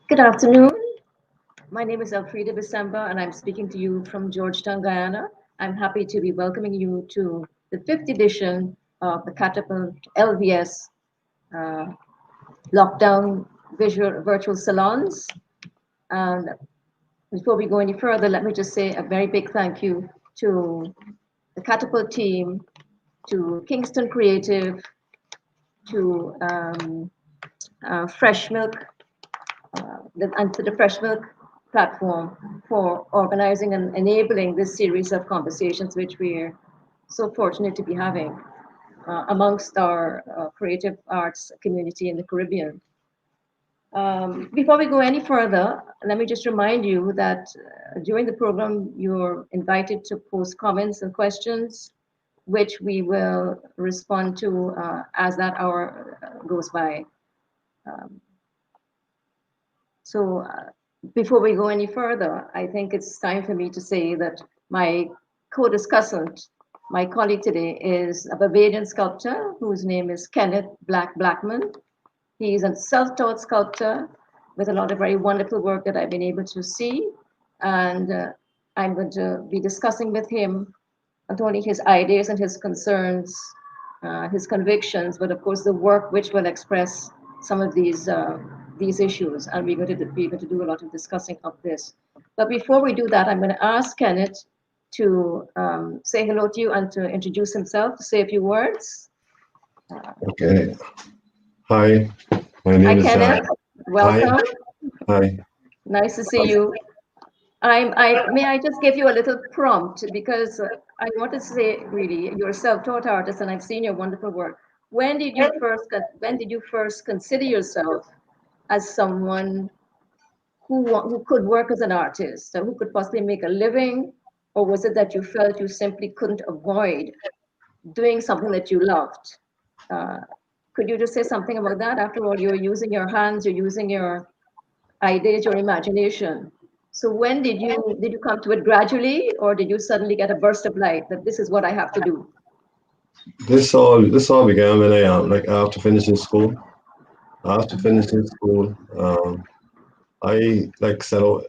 Good afternoon. My name is Elfrieda Bissember, and I'm speaking to you from Georgetown, Guyana. I'm happy to be welcoming you to the fifth edition of the CATAPULT LVS uh, Lockdown Virtual Salons. And before we go any further, let me just say a very big thank you to the CATAPULT team, to Kingston Creative, to Fresh Milk, and to the Fresh Milk platform for organizing and enabling this series of conversations, which we're so fortunate to be having amongst our creative arts community in the Caribbean. Before we go any further, let me just remind you that during the program, you're invited to post comments and questions, which we will respond to as that hour goes by. Um, so before we go any further, I think it's time for me to say that my co-discussant, my colleague today, is a Barbadian sculptor whose name is Kenneth Black Blackman. He's a self-taught sculptor with a lot of very wonderful work that I've been able to see. And I'm going to be discussing with him not only his ideas and his concerns, his convictions, but of course the work which will express some of these issues. And we're going to do a lot of discussing of this. But before we do that, I'm going to ask Kenneth to say hello to you and to introduce himself, to say a few words. Okay. Hi, my Hi, name is Kenneth. Hi. Welcome. Hi. Nice to see you. May I just give you a little prompt because I want to say really you're a self-taught artist and I've seen your wonderful work. When did you first consider yourself as someone who could work as an artist, or who could possibly make a living, or was it that you felt you simply couldn't avoid doing something that you loved? Uh, could you just say something about that? After all, you're using your hands, you're using your ideas, your imagination. So when did you come to it gradually, or did you suddenly get a burst of light that this is what I have to do? This all began when I like after finishing school. After finishing school, I like set out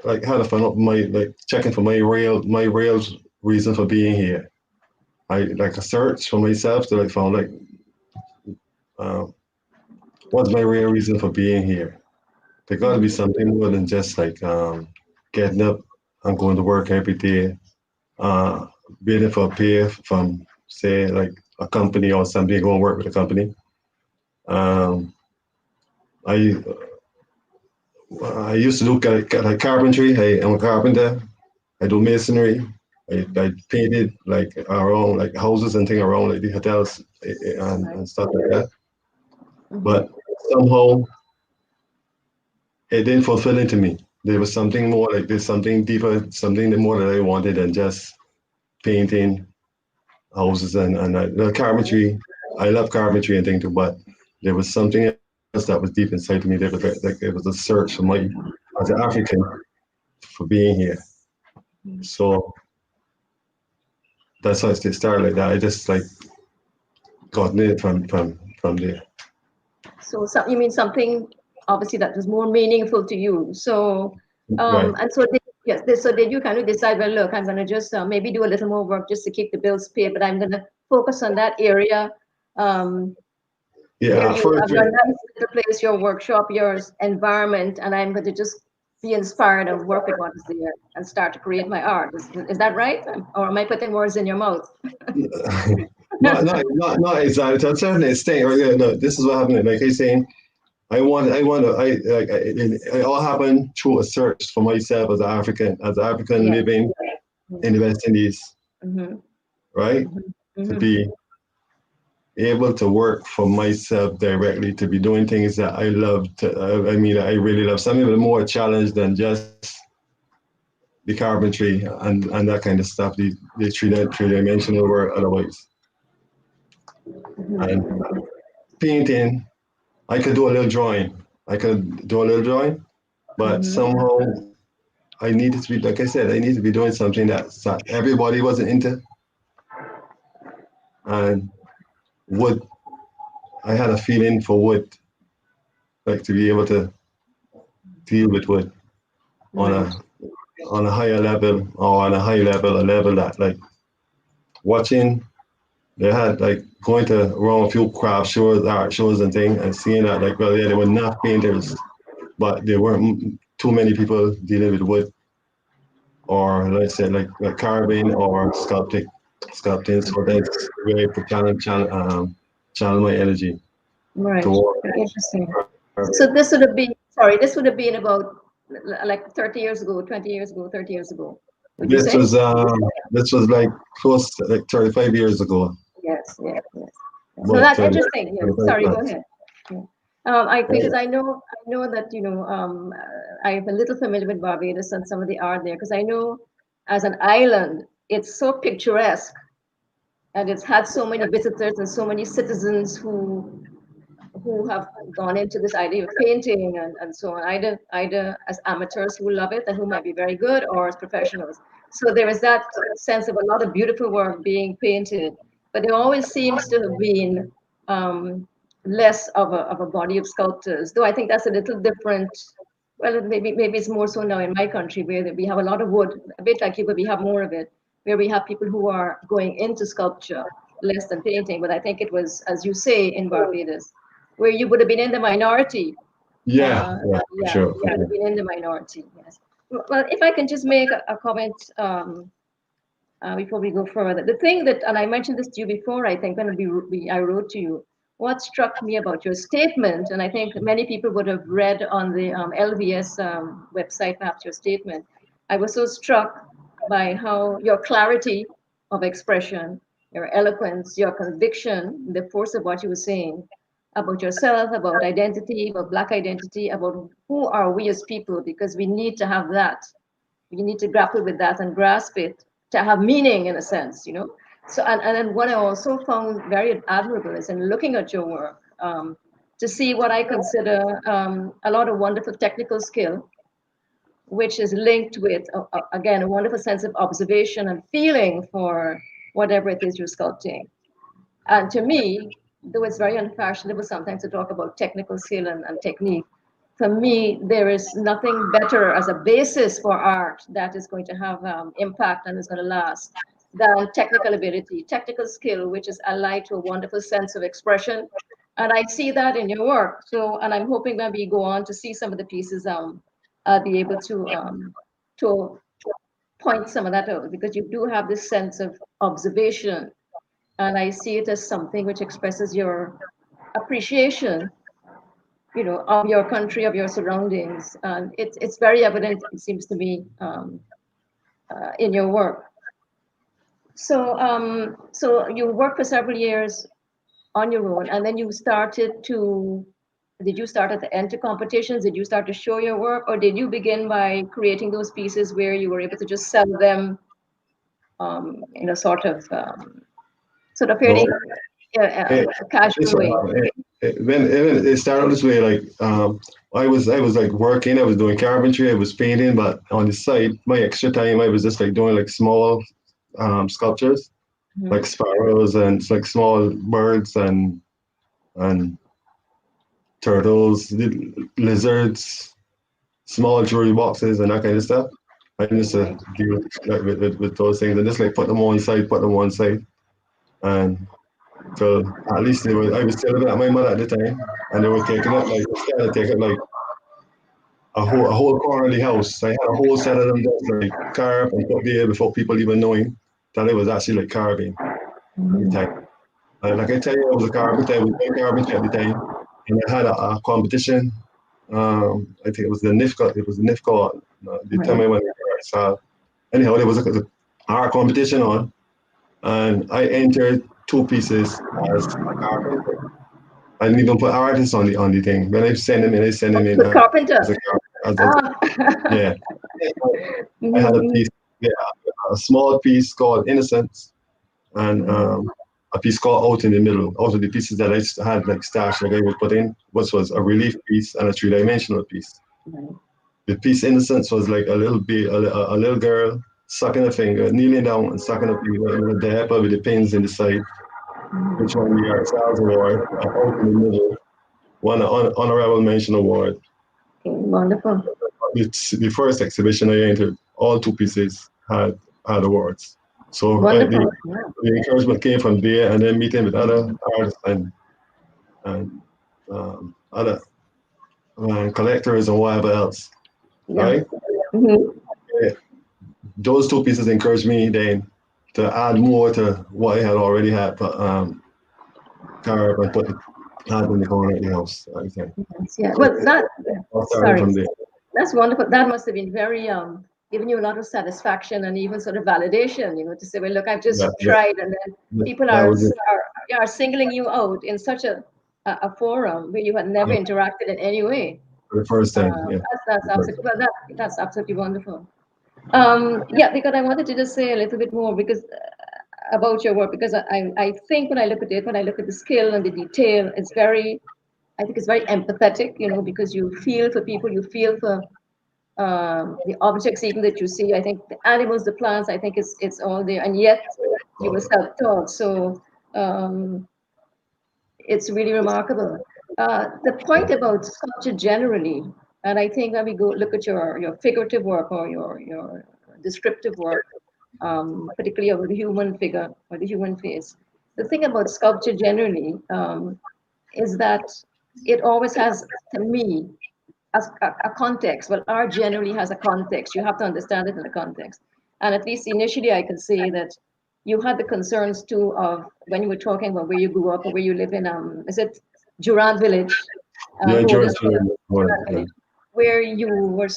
like had a fun up my like checking for my real reason for being here. I like a search for myself till I found like um, what's my real reason for being here. There got to be something more than just like getting up and going to work every day, uh, waiting for a pay from say like a company or somebody going to work with a company. Um, I I used to do like carpentry. I'm a carpenter. I do masonry. I painted like around like houses and things around like the hotels Right. and stuff like that. Mhm. But somehow it didn't fulfill into me. There was something more like there's something deeper, something more that I wanted than just painting houses and the Right. carpentry. I love carpentry and things too, but there was something else that was deep inside of me. There was like it was a search for my as an African for being here. So that's how it started like that. I just like got it from there. You mean something obviously that was more meaningful to you. Right. And so so did you kind of decide, well, look, I'm going to just maybe do a little more work just to keep the bills paid, but I'm going to focus on that area um, where Yeah. At you first, have your nice little place, your workshop, your environment, and I'm going to just be inspired and work with what is there and start to create my art. Is that right? Or am I putting words in your mouth? not exactly to a certain extent. Right? Yeah, no, this is what happened. Like I saying, it all happened through a search for myself as an African Yes. living in the West Indies, Mm-hmm. right? Mm-hmm. To Mm-hmm. be able to work for myself directly, to be doing things that I love. I mean, I really love something with more challenge than just the carpentry and that kind of stuff. The three-dimensional work otherwise. And painting, I could do a little drawing. I could do a little drawing, but Mm-hmm. somehow I needed to be, like I said, I need to be doing something that everybody wasn't into. And wood, I had a feeling for wood, like to be able deal with wood on Right. a higher level, or on a high level, a level that like watching. They had like going to around a few craft shows, art shows and things, and seeing that like, well, yeah, they were not painters, but there weren't too many people dealing with wood, or let's say like carving or sculpting. So that's really to channel my energy Right. toward Very interesting. carving. So this would have been, sorry, this would have been about like 30 years ago, 20 years ago, 30 years ago, would you This say? was this was like close to, like 35 years ago. Yes, yes, yes. So About that's 30, interesting. Yes. 35 Sorry, go plus. ahead. Yeah. Because I know that I'm a little familiar with Barbados and some of the art there because I know as an island it's so picturesque and it's had so many visitors and so many citizens who have gone into this idea of painting and so on, either as amateurs who love it and who might be very good or as professionals. So there is that sense of a lot of beautiful work being painted, but there always seems to have been um, less of a body of sculptors, though I think that's a little different. Well, maybe it's more so now in my country where we have a lot of wood, a bit like you, but we have more of it, where we have people who are going into sculpture less than painting. But I think it was, as you say, in Barbados, where you would have been in the minority. Yeah, yeah, for Yeah, sure, you for would have sure. been in the minority. Yes. Well, if I can just make a comment before we go further, the thing that, and I mentioned this to you before, I think when I wrote to you, what struck me about your statement, and I think many people would have read on the LVS website, perhaps your statement. I was so struck by how your clarity of expression, your eloquence, your conviction, the force of what you were saying about yourself, about identity, about Black identity, about who are we as people, because we need to have that. We need to grapple with that and grasp it to have meaning in a sense, you know. So and then what I also found very admirable is in looking at your work, to see what I consider a lot of wonderful technical skill, which is linked with again a wonderful sense of observation and feeling for whatever it is you're sculpting. And to me, though it's very unfashionable sometimes to talk about technical skill and technique, for me, there is nothing better as a basis for art that is going to have impact and is going to last than technical ability, technical skill, which is allied to a wonderful sense of expression. And I see that in your work. So, and I'm hoping that we go on to see some of the pieces, I'll be able to point some of that out because you do have this sense of observation, and I see it as something which expresses your appreciation, you know, of your country, of your surroundings, and it's very evident. It seems to me in your work. So you worked for several years on your own, and then you started to. Did you start at the enter competitions? Did you start to show your work, or did you begin by creating those pieces where you were able to just sell them in a sort of No, fairly it, it's casual way? when it started this way, like I was like working, I was doing carpentry, I was painting, but on the side, my extra time, I was just like doing like small sculptures, Mhm. like sparrows and like small birds and turtles, lizards, small jewelry boxes, and that kind of stuff. I used to Right. deal like with those things and just like put them on side, and so at least they were. I was still living at my mother at the time, and they were taking it like kind of taking like a whole corner of the house. I had a whole set of them just like carved and put there before people even knowing that it was actually like carving at the Mhm. time. Like I tell you, I was a carpenter. I was doing carpentry at the time, and I had a competition. I think it was the NIFCA. It was the NIFCA. The time Right. I went there. So anyhow, there was a art competition on, and I entered two pieces as a carpenter. I didn't even put artists on the thing. When I send them in, I send them in The as a carpenter. carpenter. Ah. Yeah, I had a Mhm. piece, yeah, a small piece called Innocence, and a piece called Out in the Middle. Out of the pieces that I had like stashed that I would put in, which was a relief piece and a three-dimensional piece. Right. The piece Innocence was like a little a little girl sucking a finger, kneeling down and sucking a finger with the helper with the pins in the side, which won the Art Stars Award. Out in the Middle won an honorable mention award. Wonderful. It's the first exhibition I entered. All two pieces had awards. So Wonderful. the encouragement came from there, and then meeting with other artists and other collectors and whatever else. Yeah. Right? Those two pieces encouraged me then to add more to what I had already had, but carve and put it in the corner of the house. I think. Yeah. Well, sorry. From there. That's wonderful. That must have been very giving you a lot of satisfaction and even sort of validation, to say, well, look, I've just tried, and then people are singling you out in such a forum where you had never interacted in any way. For the first time, That's absolutely wonderful. Because I wanted to just say a little bit more about your work, because I think when I look at it, when I look at the skill and the detail, I think it's very empathetic, because you feel for people, you feel for the objects even that you see. I think the animals, the plants, I think it's all there, and yet you were self-taught. So it's really remarkable. The point about sculpture generally, and I think when we go look at your figurative work or your descriptive work, particularly of the human figure or the human face, the thing about sculpture generally is that it always has, to me, a context. Well, art generally has a context. You have to understand it in a context. And at least initially, I can say that you had the concerns too of when you were talking about where you grew up or where you live in. Is it Durand Village? Durand Village, where you were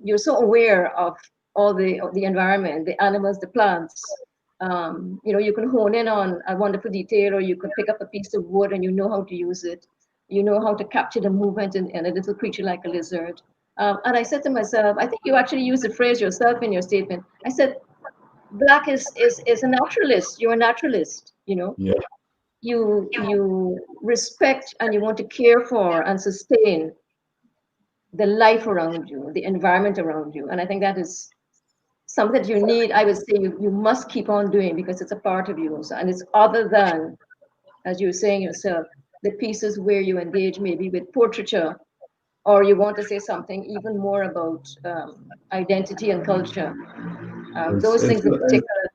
you're so aware of all the environment, the animals, the plants. You can hone in on a wonderful detail, or you could pick up a piece of wood and you know how to use it. You know how to capture the movement in a little creature like a lizard. And I said to myself, I think you actually used the phrase yourself in your statement. I said, Black is a naturalist. You're a naturalist, Yeah. You respect and you want to care for and sustain the life around you, the environment around you. And I think that is something that you need, I would say you must keep on doing, because it's a part of you. And it's other than, as you were saying yourself, the pieces where you engage maybe with portraiture, or you want to say something even more about identity and culture. Those things in particular.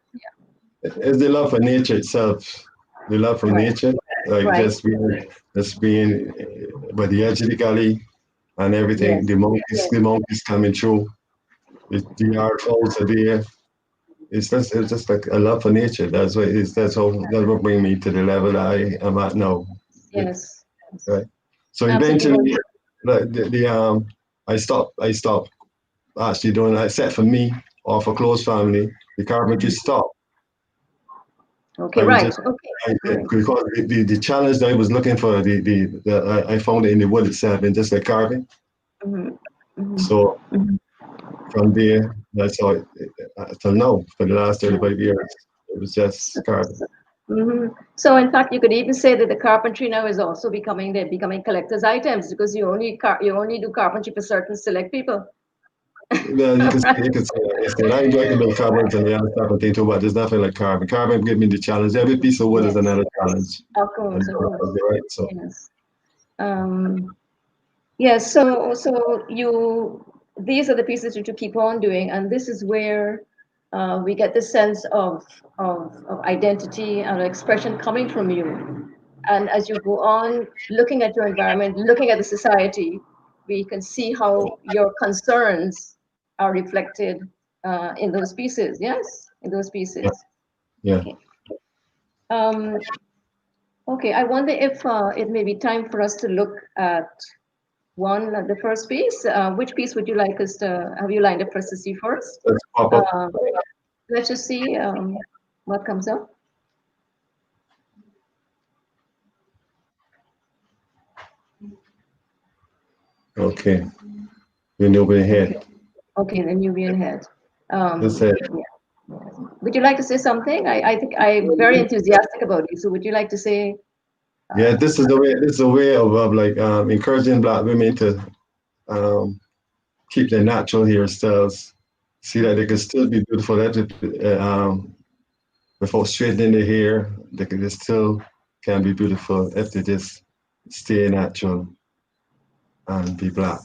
It's the love for nature itself, the love for nature, like just being by the edge of the gully and everything. Yes. The monkeys coming through. The art also there. It's just like a love for nature. That's what that will bring me to the level that I am at now. Yes. Right. So eventually, I stopped actually doing that, except for me or for close family. The carpentry stopped. Okay, right. Because the challenge that I was looking for, I found it in the wood itself, and just like carving. So from there, that's all. Till now, for the last 35 years, it was just carving. So in fact, you could even say that the carpentry now is also becoming collector's items, because you only do carpentry for certain select people. Well, you could say that. I enjoy to build cabinets and the other stuff and things too, but there's nothing like carving. Carving gives me the challenge. Every piece of wood is another challenge. Of course. Right, so. Yes. So these are the pieces that you keep on doing, and this is where we get the sense of identity and expression coming from you. And as you go on looking at your environment, looking at the society, we can see how your concerns are reflected in those pieces. Yes, in those pieces. Yeah. Okay. I wonder if it may be time for us to look at the first piece. Which piece would you like us to have you lined up for us to see first? Let's just see what comes up. Okay. The Nubian head. Okay, the Nubian head. That's it. Yeah. Would you like to say something? I think I'm very enthusiastic about it. So would you like to say? Yeah, this is a way of like encouraging Black women to keep their natural hairstyles. See that they can still be beautiful. Without straightening their hair, they still can be beautiful if they just stay natural and be Black.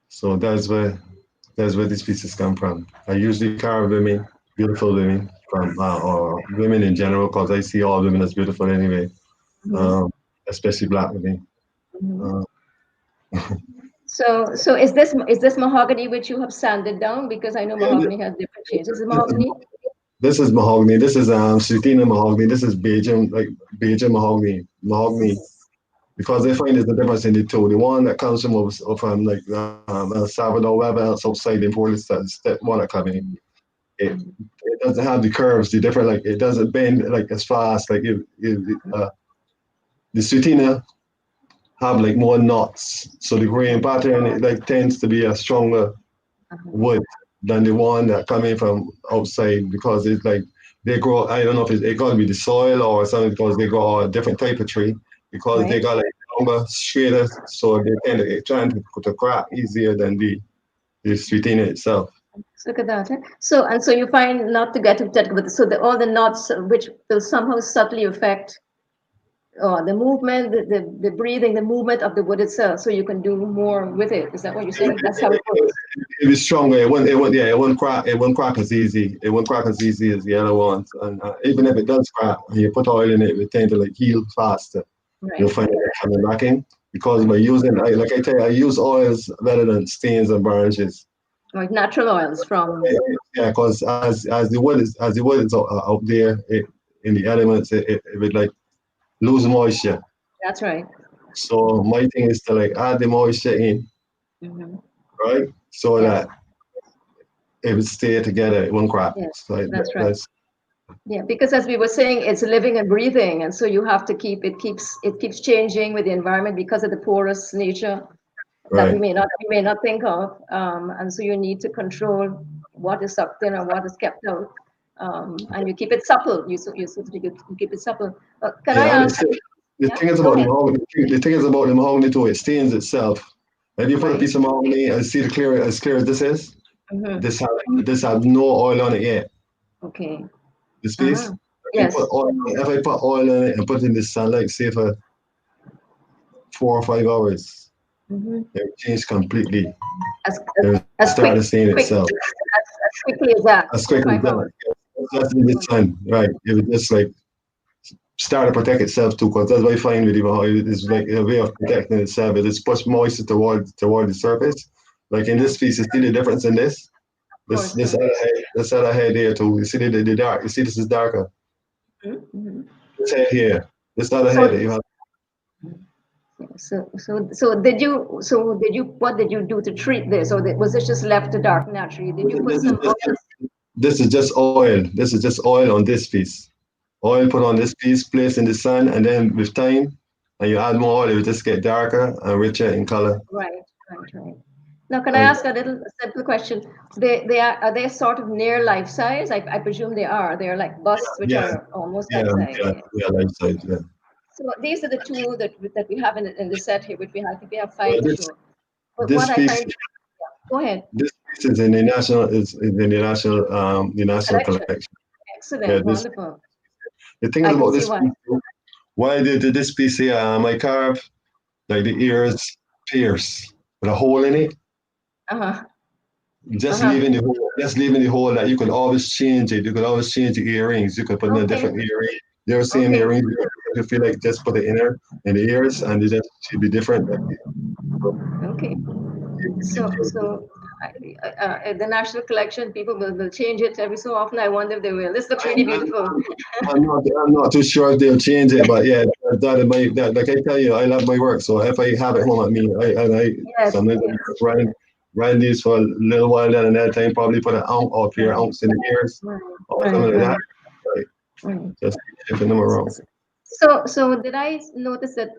So that's where these pieces come from. I usually carve women, beautiful women, from or women in general, because I see all women as beautiful anyway, especially Black women. Uh, So is this mahogany which you have sanded down? Because I know mahogany has different shades. Is it mahogany? this is mahogany. This is Sutina mahogany. This is Belgian mahogany. Because they find there's a difference in the two. The one that comes from like El Salvador, wherever else outside in Portland, that one that come in. It doesn't have the curves, the different, like it doesn't bend like as fast. Like the Sutina have like more knots, so the grain pattern it like tends to be a stronger wood than the one that come in from outside, because it's like they grow. I don't know if it got to be the soil or something, because they grow a different type of tree, because they Right. got like longer, straighter, so they tend to trying to crack easier than the Sutina itself. Look at that. So you find, not to get too technical, but so all the knots which will somehow subtly affect the movement, the breathing, the movement of the wood itself, so you can do more with it. Is that what you're saying? That's how it works. It was stronger. It won't crack as easy. It won't crack as easy as the other ones. And even if it does crack, and you put oil in it, it tend to like heal faster. You'll Right. find it coming back in, because by using, like I tell you, I use oils rather than stains and varnishes. Like natural oils from. Yeah, because as the wood is out there in the elements, it would like lose moisture. That's right. So my thing is to like add the moisture in, Hmm. right? So Yes. that it would stay together, it won't crack. Yes. So That's right. that's Yeah, because as we were saying, it's living and breathing, and so you have to keeps changing with the environment because of the porous nature that right. we may not think of, and so you need to control what is sucked in and what is kept out, and you keep it supple. You keep it supple. Can I Yeah, and ask? the Yeah, thing is go about the ahead. mahogany. The thing is about the mahogany too. It stains itself. If you put a Right. piece of mahogany and see the clear as clear as this is, Mm-hmm. this have no oil on it yet. Okay. This piece. Uh-huh. Yes. If I put oil on it and put it in the sunlight, say for 4 or 5 hours, Mm-hmm. it will change completely. As It will as start to stain quick itself as quickly as that as for quick as 5 hours. that. Just in the sun, right? It will just like start to protect itself too, because that's what I find with the mahogany. It's like a way of protecting itself. It's push moisture toward the surface. Like in this piece, you see the difference in this. Of course. This other head here too. You see the dark. You see this is darker. Mm-hmm. This head here. This other So head that you have. what did you do to treat this, or was this just left to dark naturally? Did you put This is some just oil? this is just oil. This is just oil on this piece. Oil put on this piece, placed in the sun, and then with time, and you add more oil, it will just get darker and richer in color. Right. Now, can I And ask a little simple question? Are they sort of near life size? I presume they are. They are like busts, which yeah, are almost yeah, life size. yeah, Yeah. yeah, life size, yeah. So these are the two that we have in the set here, which I think we have Well, five to show. But what this I piece find, go ahead, This piece is in the national collection. collection. Yeah, Excellent, this wonderful. the thing is I can about see this why. piece. Why did this piece here? I carve like the ears pierce with a hole in it, Uh-huh. just Uh-huh. leaving the hole, that you could always change it. You could always change the earrings. You could put in a Okay. different earring. You ever seen Okay. earrings? You feel like just put it in the ears, and it just should be different. Okay. So the national collection, people will change it every so often. I wonder if they will. This looks really beautiful. I'm not too sure if they'll change it, but yeah, like I tell you, I love my work. So if I have it home at me, I Yes, sometimes yes. run these for a little while, then another time probably put an ounce or pair Right, ounce in the ears right, or right, something like that. right, Right. right. Just shifting them around. So did I notice that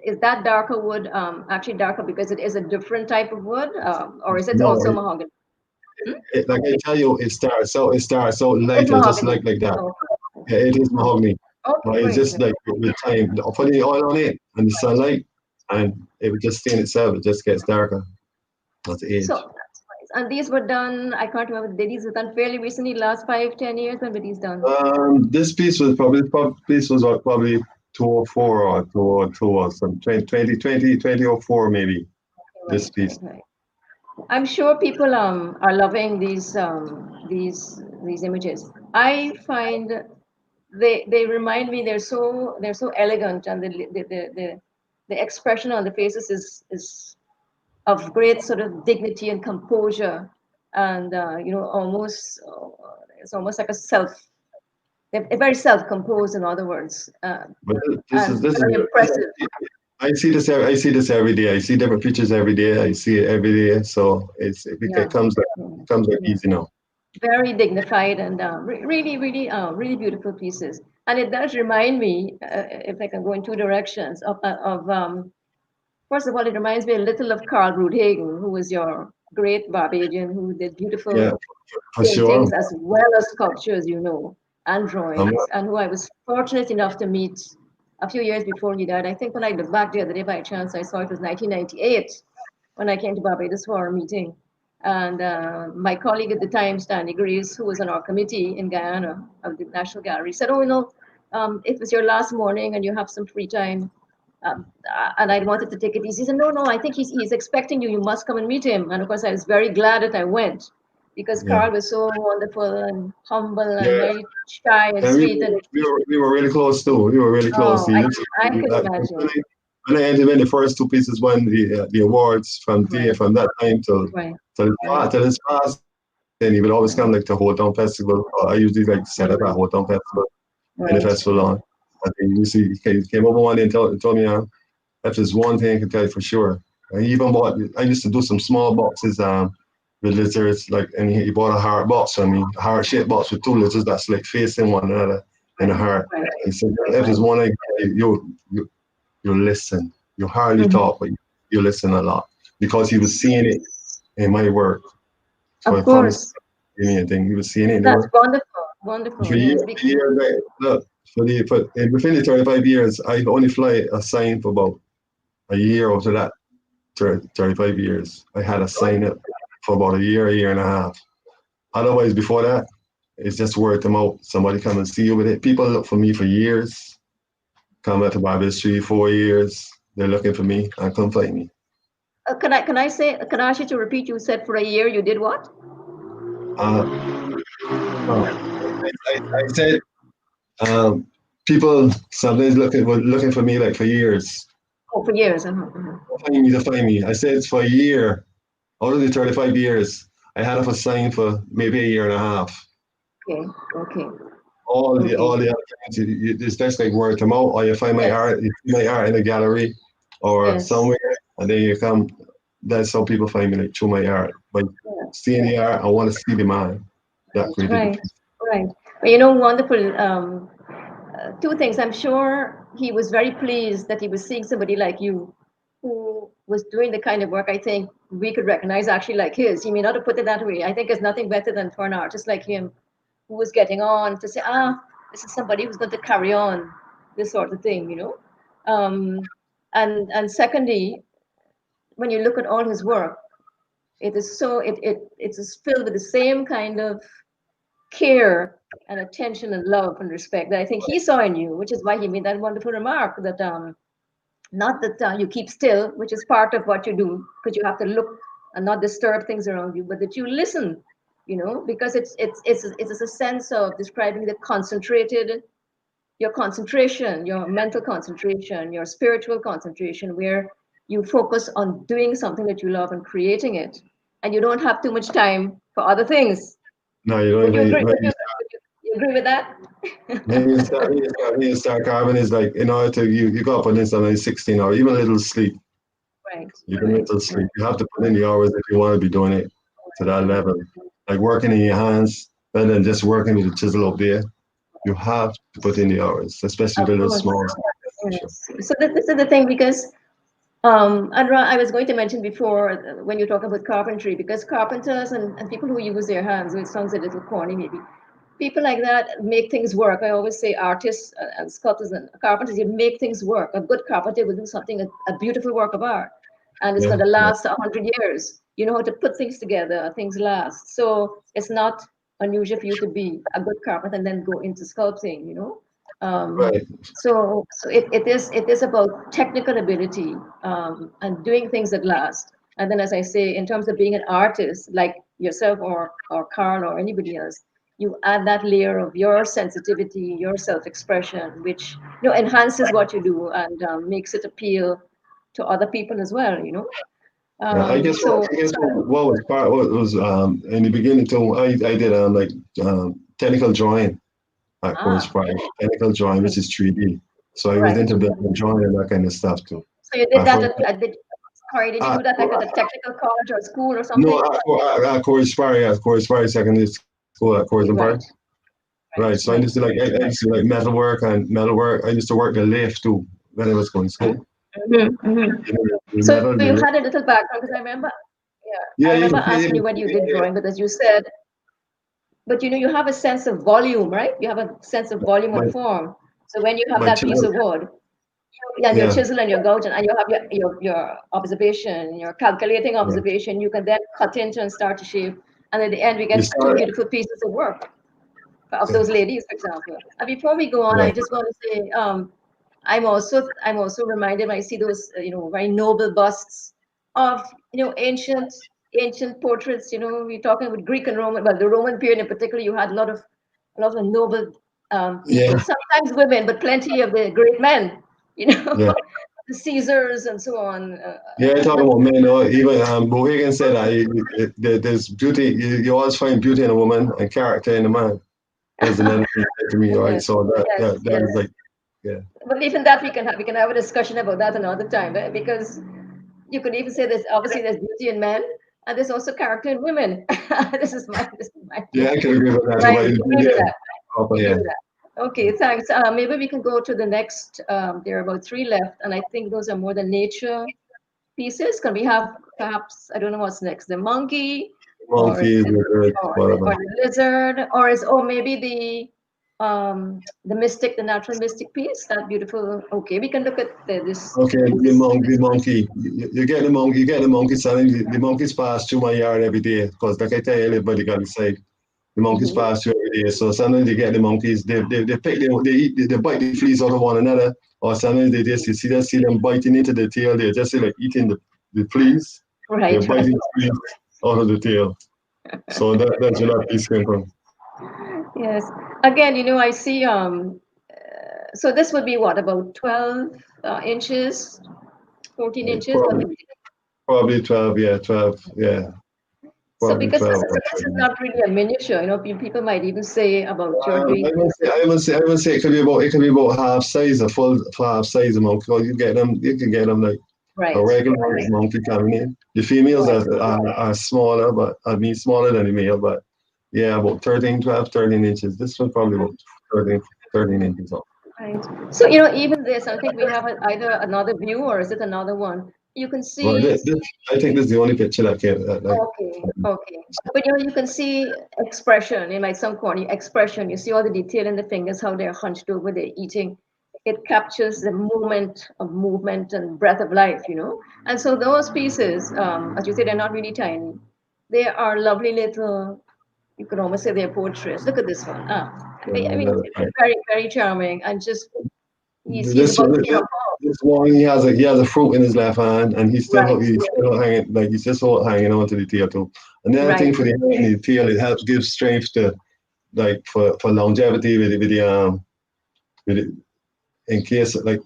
is that darker wood actually darker because it is a different type of wood, or is it No, also mahogany? Hmm? like I tell you, it starts out It's lighter, just mahogany. like that. Okay. Yeah, it is Okay. mahogany, Okay, but it's great, just great. like with time, putting the oil on it and the sunlight, and it would just stain itself. It just gets darker as it So age. that's nice. And these were done, I can't remember, these were done fairly recently, last 5, 10 years. When were these done? This piece was probably 204 or 202 or some 2004 maybe. this piece. Right. I'm sure people are loving these images. I find they remind me they're so elegant, and the expression on the faces is of great sort of dignity and composure, and almost it's almost like they're very self-composed, in other words, But and this is very impressive. I see this I see this every day. I see different pictures every day. I see it every day. So Yeah, it comes like yeah. easy now. Very dignified and really, really, really beautiful pieces. And it does remind me, if I can go in two directions, first of all, it reminds me a little of Carl Broodhagen, who was your great Barbadian who did Yeah, beautiful for sure. paintings as well as sculptures, and Um, drawings, and who I was fortunate enough to meet a few years before he died. I think when I looked back the other day by chance, I saw it was 1998 when I came to Barbados for a meeting. And my colleague at the time, Stanley Grace, who was on our committee in Guyana of the National Gallery, said, "Oh, it was your last morning and you have some free time." And I wanted to take it easy. He said, "No, I think he's expecting you. You must come and meet him." And of course, I was very glad that I went because yeah, Carl was so wonderful and humble and yeah. very shy and And sweet. And we were really close too. We were really close. oh, He I literally, can like, imagine. when I entered in, the first two pieces won the awards Right, from that time right, right. till his past. Then he would always come like to Hold Down Festival. I usually like set up at Mm, Hold Down Festival in the right, festival on. I think you see he came over one day and told me, if there's one thing I can tell you for sure. And he even bought. I used to do some small boxes with lizards, like, and he bought a heart box for me, a heart shaped box with two lizards that's like facing one another in a heart. right, He said, if there's one thing, you listen. You hardly Mhm. talk, but you listen a lot because he was seeing it in my work. So I Of promised course. me anything. He was seeing it in the That's work. wonderful, wonderful. Yes, For years, look, within the 35 years, I only fly a sign for about a year after that. 35 years. I had a sign up for about a year and a half. Otherwise, before that, it's just word of mouth. Somebody come and see you with it. People look for me for years. Come out to Barbados 3, 4 years. They're looking for me and come find me. can I ask you to repeat? You said for a year you did what? Uh, uh, I said um, people sometimes looking for me like for years. Oh, for years. Uh-huh. Find me to find me. I said it's for a year. Out of the 35 years, I had a sign for maybe a year and a half. Okay, okay, All okay. the other things, it's just like word to mouth, or you find Yes, my art in a gallery or yes. somewhere, and then you come. That's how people find me, like through my art. But Yeah, seeing the art, I want to see the man that created the right, piece. right. But wonderful. Two things. I'm sure he was very pleased that he was seeing somebody like you who was doing the kind of work I think we could recognize actually like his. He may not have put it that way. I think there's nothing better than for an artist like him who was getting on to say, this is somebody who's going to carry on this sort of thing. And secondly, when you look at all his work, it is so it is filled with the same kind of care and attention and love and respect that I think he saw in you, which is why he made that wonderful remark that not that you keep still, which is part of what you do, because you have to look and not disturb things around you, but that you listen, because it's a sense of describing the concentrated, your concentration, your mental concentration, your spiritual concentration, where you focus on doing something that you love and creating it, and you don't have too much time for other things. No, you don't Would you even. agree? You agree with that? When you start carving, is like in order to you got to put in something like 16 hours, even a little sleep. Right, Even a right, little right, sleep. You have to put in the hours if you want to be doing it to that right. level. Like working in your hands, rather than just working with a chisel up there. You have to put in the hours, especially Of with the course. small stuff. Sure. Yes. So this is the thing because I was going to mention before when you talk about carpentry, because carpenters and people who use their hands, it sounds a little corny maybe. People like that make things work. I always say artists and sculptors and carpenters, you make things work. A good carpenter will do something, a beautiful work of art, and it's Yeah, going to yeah. last 100 years. You know how to put things together, things last. So it's not unusual for you to be a good carpenter and then go into sculpting. Um, Right. so it is about technical ability and doing things that last. And then, as I say, in terms of being an artist, like yourself or Carl or anybody else, you add that layer of your sensitivity, your self-expression, which enhances what you do and makes it appeal to other people as well. Yeah, I guess what was part what was in the beginning too. I did like technical drawing at Course Price, Okay. technical drawing, which is 3D. So I was Right. into building drawing and that kind of stuff too. So you did I that first, sorry, did you uh, do that like at a technical college or school or no, something? at Course Price, Secondary School at Course Right, Price. Right. So I right. used to I used to like metalwork. I used to work the lift too when I was going to school. You know, the So metal, the you lift. had a little background because I remember, yeah, I Yeah, remember asking you when you did yeah. drawing, but as you said, but you have a sense of volume, right? You have a sense of volume My and form. So when you have my that piece chisel. of wood, and your Yeah. chisel and your gouge, and you have your observation, your calculating Yeah. observation, you can then cut into and start to shape. And at the end, we You get two start. beautiful pieces of work of Yeah. those ladies, for example. And before we go on, I Right. just want to say, I'm also reminded when I see those very noble busts of ancient portraits. We're talking with Greek and Roman, but the Roman period in particular, you had a lot of noble people. Yeah. Sometimes women, but plenty of the great men. You know, Yeah. the Caesars and so on. Yeah, I talk about men. Even Bohagan said that there's beauty. You always find beauty in a woman and character in a man. That's another thing he said to me, right? Yes, So yes, that is yes. like, yeah, But even that we can have a discussion about that another time, right? Because you could even say there's beauty in men and there's also character in women. This is my view. yeah, I can agree with that. Right? But You agree with yeah, that? You agree yeah, with that? Okay, thanks. Maybe we can go to the next. There are about three left, and I think those are more the nature pieces. Can we have perhaps, I don't know what's next, the monkey, or monkeys, whatever. or the lizard, or maybe the mystic, the natural mystic piece, that beautiful. Okay, we can look at this Okay, this the this monkey. You get the monkey. You get the monkey. Son, the monkeys pass through my yard every day because, like I tell you, everybody got inside. The monkeys Mhm. pass through every day. So sometimes you get the monkeys. They pick they eat they bite the fleas out of one another. Or sometimes they just see them biting into the tail. They just like eating the fleas. They're Right, right. biting fleas out of the tail. So that's where that piece came from. Yes. Again, I see. So this would be what, about 12 inches, 14 Like, inches. What would be? probably 12. Yeah, 12. Yeah, So probably because 12. this is not really a miniature. People might even say about your doing. I would say it could be about half size, a full half size monkey. Because you can get them like a Right, regular right, monkey coming in. The females right. are smaller, but I mean smaller than the male, but yeah, about 13 inches. This one probably about 13 inches up. Right. So, even this, I think we have either another view or is it another one? You can Right. see, I think this is the only picture that came like. okay, okay. But, you can see expression in like some corny expression. You see all the detail in the fingers, how they're hunched over, they're eating. It captures the moment of movement and breath of life. And so those pieces, as you say, they're not really tiny. They are lovely little, you could almost say they're portraits. Look at this one. I mean, it's very, very charming. And just he's This about one, to give this, up hope. this one, he has a fruit in his left hand, and Right, he's still hanging he's just hanging on to the tail too. And the other thing right, for the tail, it helps give strength to like for longevity with it, in case like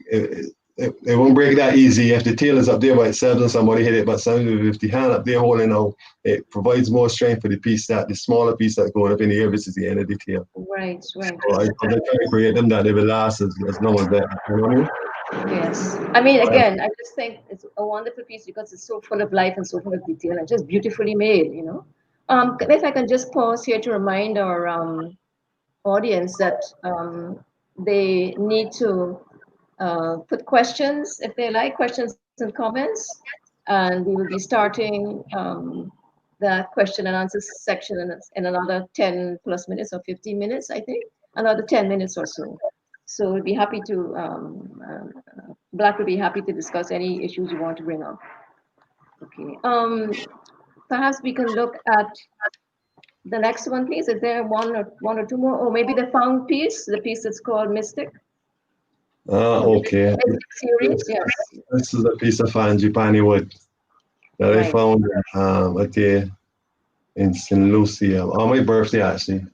it won't break that easy if the tail is up there by itself and somebody hit it. But sometimes if the hand up there holding out, it provides more strength for the smaller piece that's going up in the air, which is the end of the tail. right, right. So I try to create them that they will last as long as that. You know what I mean? Yes. I mean, again, I just think it's a wonderful piece because it's so full of life and so full of detail and just beautifully made. If I can just pause here to remind our audience that they need to put questions if they like, questions and comments. And we will be starting that question and answer section in another 10 plus minutes or 15 minutes, I think, another 10 minutes or so. So we'd be happy to, Black would be happy to discuss any issues you want to bring up. Okay. Perhaps we can look at the next one, please. Is there one or two more? Or maybe the found piece, the piece that's called Mystic, the Okay. Mystic series. Yes. This is a piece of Frangipani wood. that I Right. found a day in St. Lucia on my birthday, actually,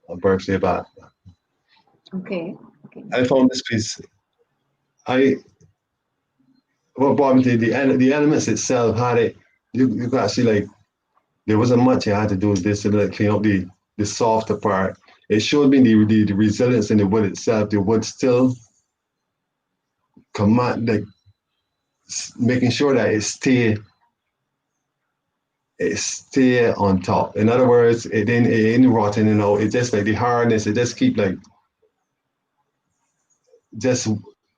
a birthday back. Okay. Okay. I found this piece. I what brought me to the elements itself had it. You could actually like there wasn't much I had to do with this to like clean up the softer part. It showed me the resilience in the wood itself. The wood still command like making sure that it stay on top. In other words, it ain't rotten, it just like the hardness, it just keep like just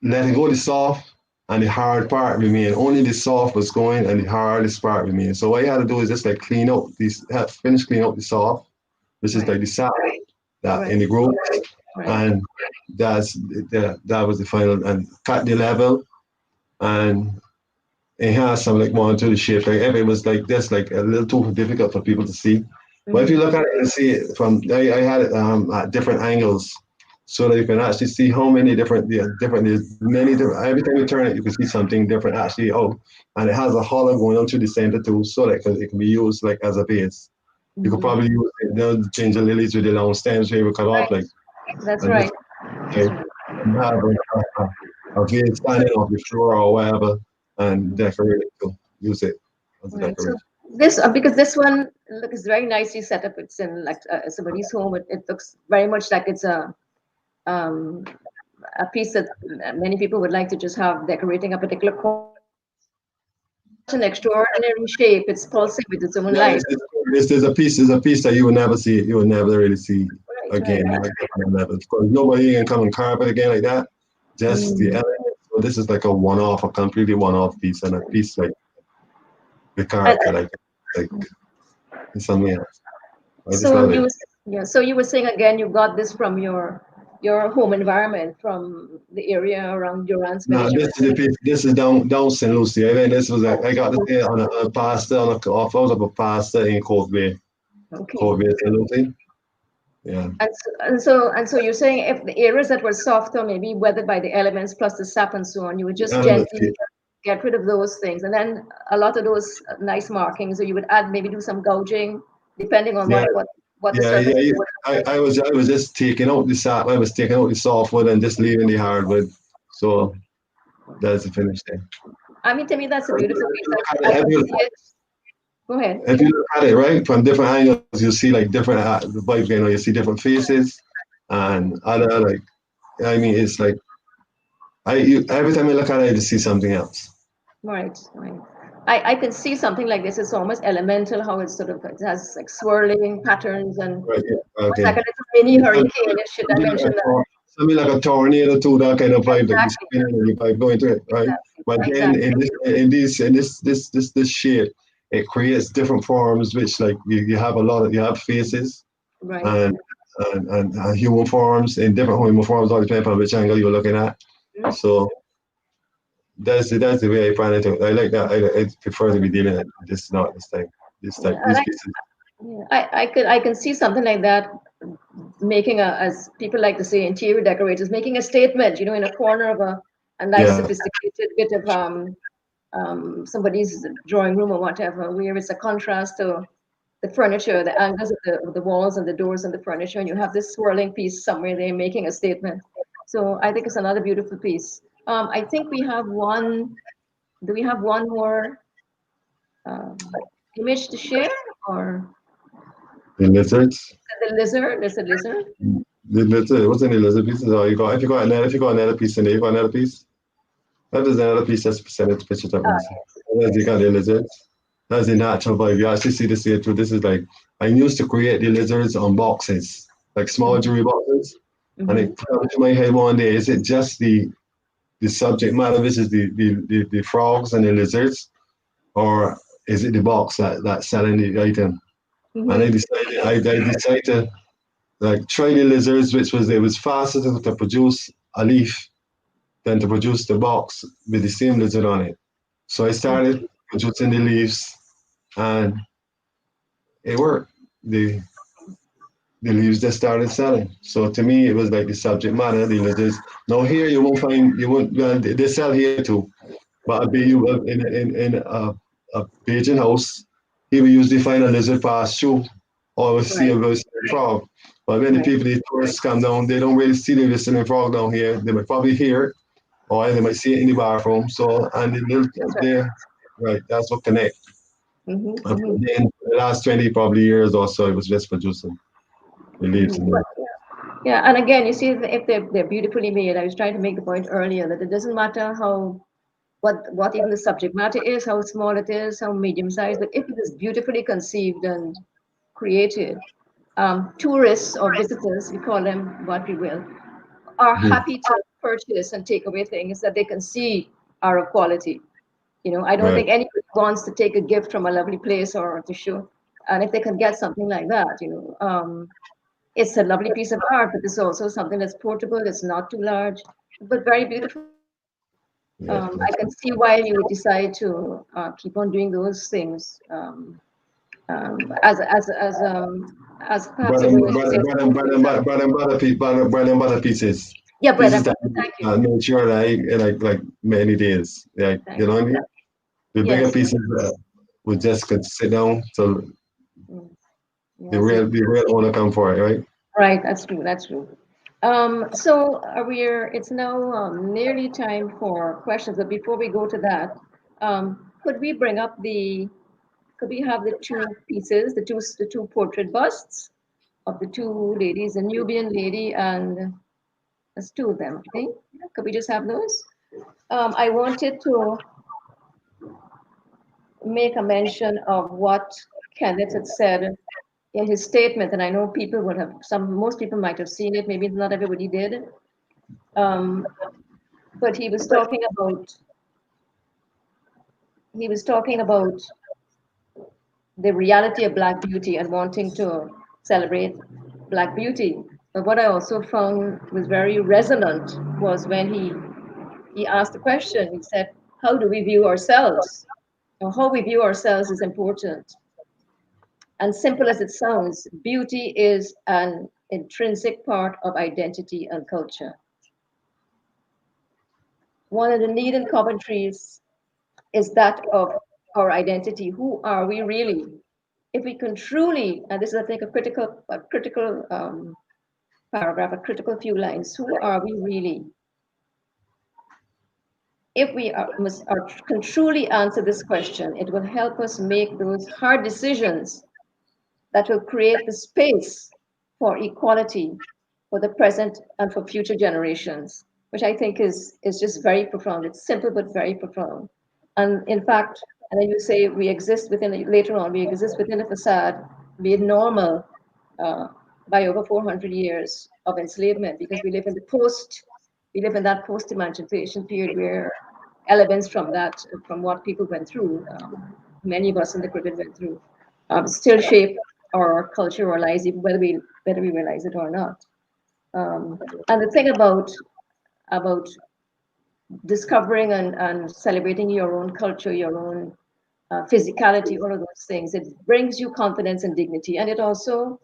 letting go the soft and the hard part remain. Only the soft was going and the hardest part remain. So what you had to do is just like finish clean up the soft, which is Right. like the sap that Right. in the growth. Right. And that was the final and cut the level and it has some like one to the shape. Like if it was like this, like a little too difficult for people to see. But if you Mhm. look at it and see it from, I had it at different angles, so that you can actually see how many there's many different. Every time you turn it, you can see something different actually. Oh, and it has a hollow going on through the center too, so that it can be used like as a base. You could Mhm. probably use it, change the lilies with the long stems where we cut off like, That's and just right. That's like right. have a vase standing off the floor or whatever, and decorate it to use it as a Right. So decoration. this because this one looks very nicely set up. It's in like somebody's home. It looks very much like it's um, a piece that many people would like to just have decorating a particular corner. An extraordinary shape. It's pulsing with its own Yeah, life. there's a piece that you will never really see Right. Right. again like that kind of level. Of course, nobody can come and carve it again like that. Just the Mm. element. So this is like a one-off, a completely one-off piece, and a piece like the And, character, like it's something else. I just so love you it. was yeah. So you were saying again, you got this from your home environment, from the area around Durant's No, village. this is the piece. This is down St. Lucie. I mean, this was I got this here on a pasta off out of a pasta in Okay. Court Bay, St. Lucie. Yeah. And so you're saying if the areas that were softer, maybe weathered by the elements plus the sap and so on, you would just gently get rid of those things, and then a lot of those nice markings, or you would add maybe do some gouging, depending on Yeah, what the yeah, surface yeah. would I was just taking out the sap. I was taking out the softwood and just leaving the hardwood. So that's the finish thing. I mean, to me, that's a beautiful piece. I If can you, see it. Go ahead. if you look at it right from different angles, you see like different vibes. You see different faces and other like. I mean, it's like every time I look at it, I just see something else. Right, right. I can see something like this. It's almost elemental how it's sort of it has like swirling patterns and Right. Yeah. almost like Okay. a little mini hurricane. Should I mention that? Something like a tornado too, that kind of vibe, like you Exactly, spinning and you vibe going to it, right? exactly, But then exactly. in this shape, it creates different forms, which like you have you have faces Right. and and human forms in different human forms, all depending on which angle you're looking at. Mhm. So that's the way I plan it. I like that. I prefer to be dealing with this, not this type, Yeah, and these pieces. yeah, I can see something like that making as people like to say, interior decorators making a statement, in a corner of a nice Yeah, sophisticated bit of somebody's drawing room or whatever, where it's a contrast to the furniture, the angles of the walls and the doors and the furniture, and you have this swirling piece somewhere there making a statement. So I think it's another beautiful piece. I think we have one. Do we have one more image to share, or the lizards. the lizard? There's a lizard. The lizard. What's in the lizard pieces? Oh, if you got another piece in there, you got another piece. That is another piece that's percentage pictures up. As you got the lizards. That's the natural vibe. You actually see this here too. This is like I used to create the lizards on boxes, like small Mhm, jewelry boxes. And mhm, it came into my head one day, is it just the subject matter, which is the frogs and the lizards, or is it the box that's selling the item? And mhm. I decided to like try the lizards, which it was faster to produce a leaf than to produce the box with the same lizard on it. So I started producing the leaves and it worked. The leaves just started selling. So to me, it was like the subject matter, the lizards. Now here you won't, well, they sell here too, but I'll be you in a pigeon house, he will usually find a lizard pass through, or will see Right. a frog. But when the Right. people, the tourists come down, they don't really see the listening frog down here. They might probably hear it, or they might see it in the bathroom. So, and That's right. they're, right, that's what connect. Mm-hmm, And mm-hmm, then the last 20 probably years or so, it was just producing the leaves. mm-hmm. Yeah, and again, you see, if they're beautifully made, I was trying to make the point earlier that it doesn't matter how what even the subject matter is, how small it is, how medium sized, but if it is beautifully conceived and created, tourists or visitors, we call them what we will, are Mhm. happy to purchase and take away things that they can see are of quality. You know, I don't Right. think anybody wants to take a gift from a lovely place or to show, and if they can get something like that, it's a lovely piece of art, but it's also something that's portable, it's not too large, but very beautiful. Yeah. I can see why you would decide to keep on doing those things as perhaps Bread a and way, as you butter, say, bread and bread and butter, bread and butter pieces. yeah, bread Pieces and that butter. Thank you. make sure that like many days. Like Thank you know you. what I mean? The bigger Yes. pieces we just could sit down so Mm, yes. Yes. the real owner come for it, right? Right. That's true. That's true. So it's now nearly time for questions, but before we go to that, could we bring up could we have the two pieces, the two portrait busts of the two ladies, the Nubian lady and there's two of them, I think. Could we just have those? I wanted to make a mention of what Kenneth had said in his statement, and I know people would have most people might have seen it, maybe not everybody did. Um, but he was talking about the reality of Black beauty and wanting to celebrate Black beauty. But what I also found was very resonant was when he asked the question. He said, "How do we view ourselves? Or how we view ourselves is important." And simple as it sounds, beauty is an intrinsic part of identity and culture. One of the leading commentaries is that of our identity. Who are we really? If we can truly, and this is, I think, a critical paragraph, a critical few lines. Who are we really? If we can truly answer this question, it will help us make those hard decisions that will create the space for equality for the present and for future generations, which I think is just very profound. It's simple but very profound. And in fact, and then you say we exist later on, we exist within a facade made normal uh, by over 400 years of enslavement because we live in that post-emancipation period where elements from what people went through, many of us in the Caribbean went through, still shape our culture or lives, even whether we realize it or not. And the thing about discovering and celebrating your own culture, your own physicality, all of those things, it brings you confidence and dignity, and it also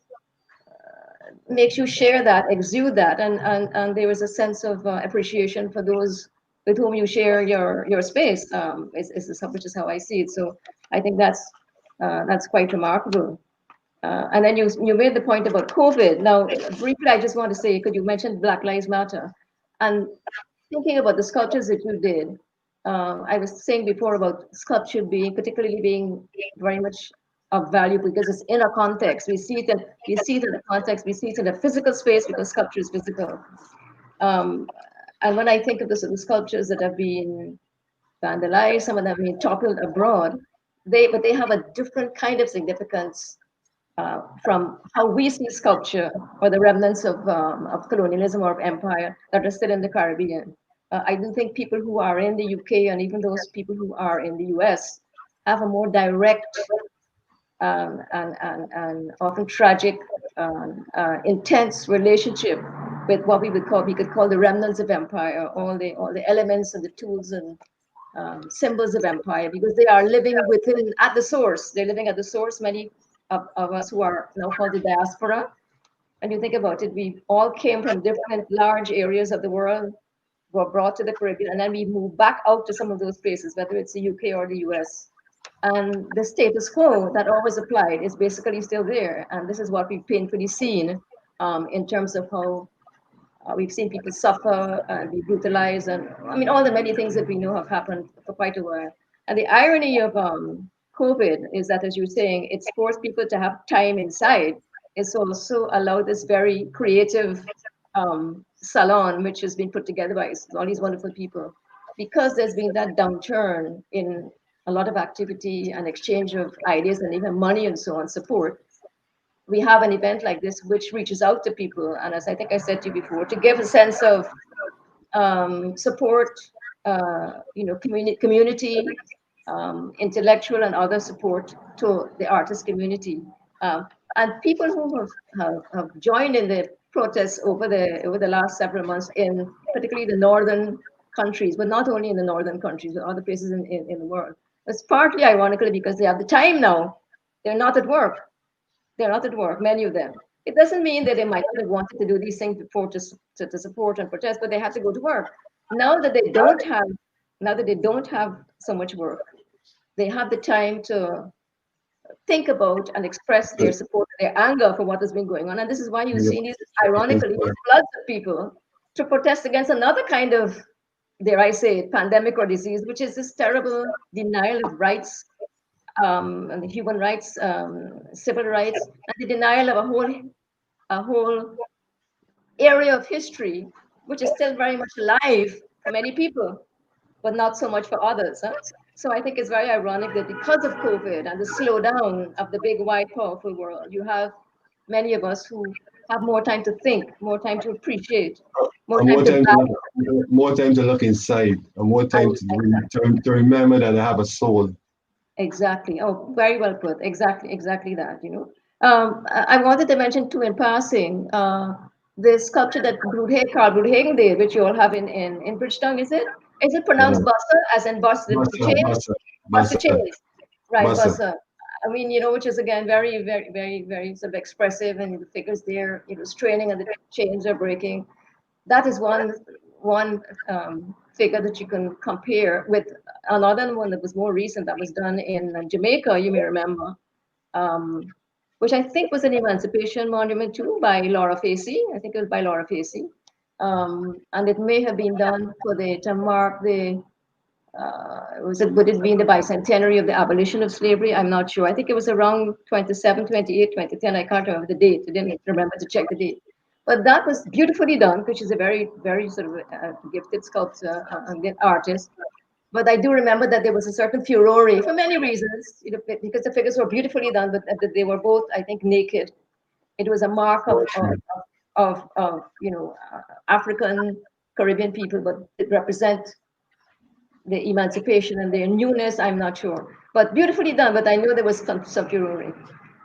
makes you share that, exude that, and there is a sense of appreciation for those with whom you share your space. Which is how I see it. So I think that's quite remarkable. And then you made the point about COVID. Now, briefly, I just want to say, could you mention Black Lives Matter? And thinking about the sculptures that you did, I was saying before about sculpture particularly being very much of value because it's in a context. We see it in a context. We see it in a physical space because sculpture is physical. Um, and when I think of the sculptures that have been vandalized, some of them have been toppled abroad, but they have a different kind of significance from how we see sculpture or the remnants of colonialism or of empire that are still in the Caribbean. I do think people who are in the UK and even those people who are in the US have a more direct and often tragic, intense relationship with what we could call the remnants of empire, all the elements and the tools and symbols of empire, because they are living at the source. They're living at the source. Many of us who are now called the diaspora, and you think about it, we all came from different large areas of the world, were brought to the Caribbean, and then we moved back out to some of those places, whether it's the UK or the US. And the status quo that always applied is basically still there. And this is what we've painfully seen in terms of how we've seen people suffer and be brutalized, and I mean all the many things that we know have happened for quite a while. And the irony of COVID is that, as you're saying, it's forced people to have time inside. It's also allowed this very creative salon, which has been put together by all these wonderful people, because there's been that downturn in a lot of activity and exchange of ideas and even money and so on, support. We have an event like this which reaches out to people, and as I think I said to you before, to give a sense of support, community, intellectual and other support to the artist community, and people who have joined in the protests over the last several months in particularly the northern countries, but not only in the northern countries, but other places in the world. It's partly ironically because they have the time now. They're not at work. They're not at work, many of them. It doesn't mean that they might not have wanted to do these things before to support and protest, but they have to go to work. Now that they don't have so much work, they have the time to think about and express their support, their anger for what has been going on. And this is why you've seen these, ironically, floods of people to protest against another kind of, dare I say, pandemic or disease, which is this terrible denial of rights, and the human rights, civil rights, and the denial of a whole area of history, which is still very much alive for many people, but not so much for others. Huh? So I think it's very ironic that because of COVID and the slowdown of the big, wide, powerful world, you have many of us who have more time to think, more time to appreciate, more And time to more time to look inside, and more time to remember that I have a soul. Exactly. Oh, very well put. Exactly that, I wanted to mention too in passing, the sculpture that Carl Broodhagen did, which you all have in Bridgetown, is it? Is it pronounced Buster, as in bus, the chain? Buster chains. Right, Buster. I mean, which is again very, very, very, very sort of expressive, and the figures there, straining and the chains are breaking. That is one figure that you can compare with another one that was more recent, that was done in Jamaica, you may remember, which I think was an emancipation monument too, by Laura Facey. I think it was by Laura Facey. And it may have been done to mark the, would it be in the bicentenary of the abolition of slavery? I'm not sure. I think it was around 27, 28, 2010. I can't remember the date. I didn't remember to check the date. But that was beautifully done, because she's a very, very sort of gifted sculptor and artist. But I do remember that there was a certain furore for many reasons, because the figures were beautifully done, but they were both, I think, naked. It was a mark of African Caribbean people, but it represent the emancipation and their newness. I'm not sure, but beautifully done. But I know there was some furore.